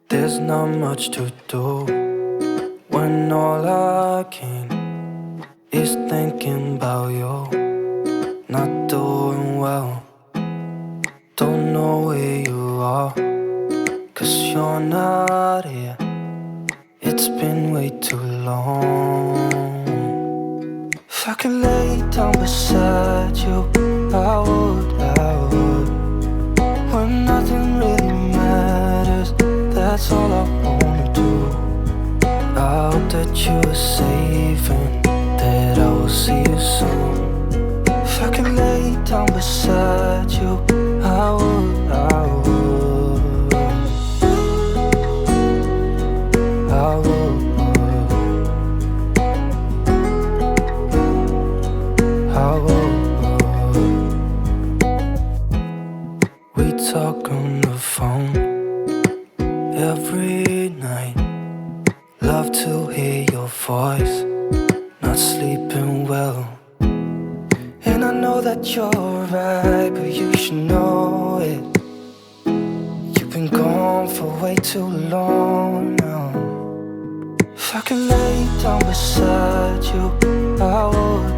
There's not much to do when all I can is thinking about you. Not doing well, don't know where you are, 'cause you're not here. It's been way too long. If I could lay down beside you, I would. When nothing really matters, that's all I wanna do. I hope that you are safe and that I will see you soon. If I could lay down beside you, I would. We talk on the phone every night. Love to hear your voice. Not sleeping well, and I know that you're right, but you should know it. You've been gone for way too long now. If I could lay down beside you, I would.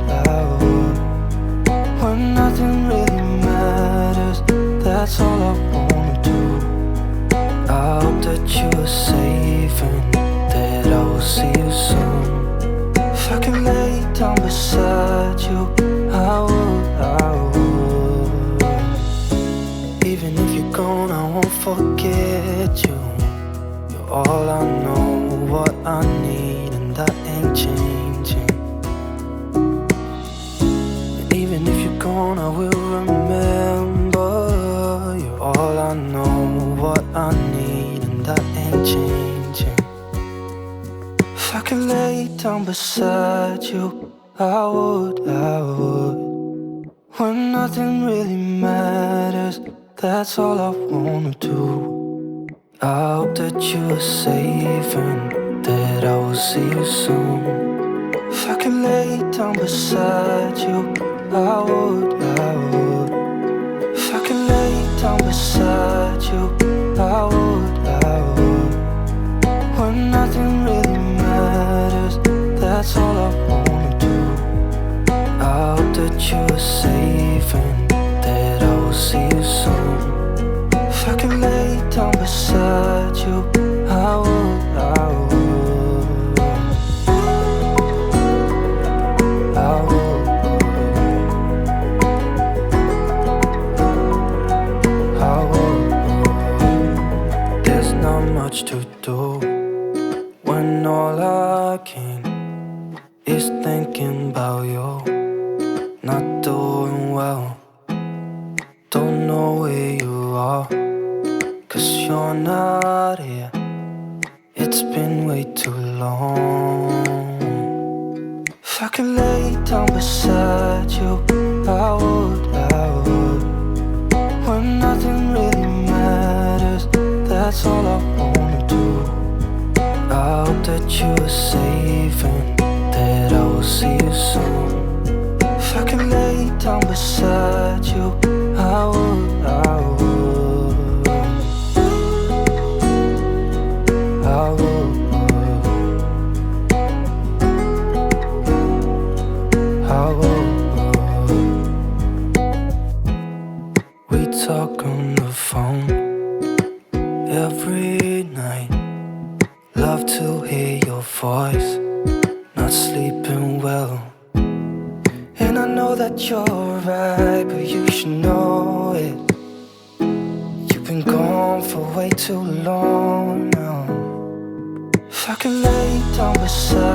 When nothing really matters, that's all I wanna do. I hope that you are safe and that I will see you soon. If I could lay down beside you, I would. Even if you're gone, I won't forget you. You're all I know, what I need, and that ain't changing. And even if you're gone, I will remember. You're all I know, what I need, and that ain't changing. If I could lay down beside you, I would. When nothing really matters, that's all I wanna do. I hope that you are safe and that I will see you soon. If I could lay down beside you, I would. If I could lay down beside you, I would. When nothing really matters, that's all I wanna do. I hope that you are safe and that I will see you soon. If I could lay down beside you, I would. There's not much to do when all I can is thinking about you. Not doing well, don't know where you are, 'cause you're not here. It's been way too long. If I could lay down beside you, I would. When nothing really matters, that's all I wanna do. I hope that you are safe and that I will see you soon. If I could lay down beside you, I would. We talk on the phone every night. Love to hear your voice. Not sleeping well, and I know that you're right, but you should know it. You've been gone for way too long now. If I could lay down beside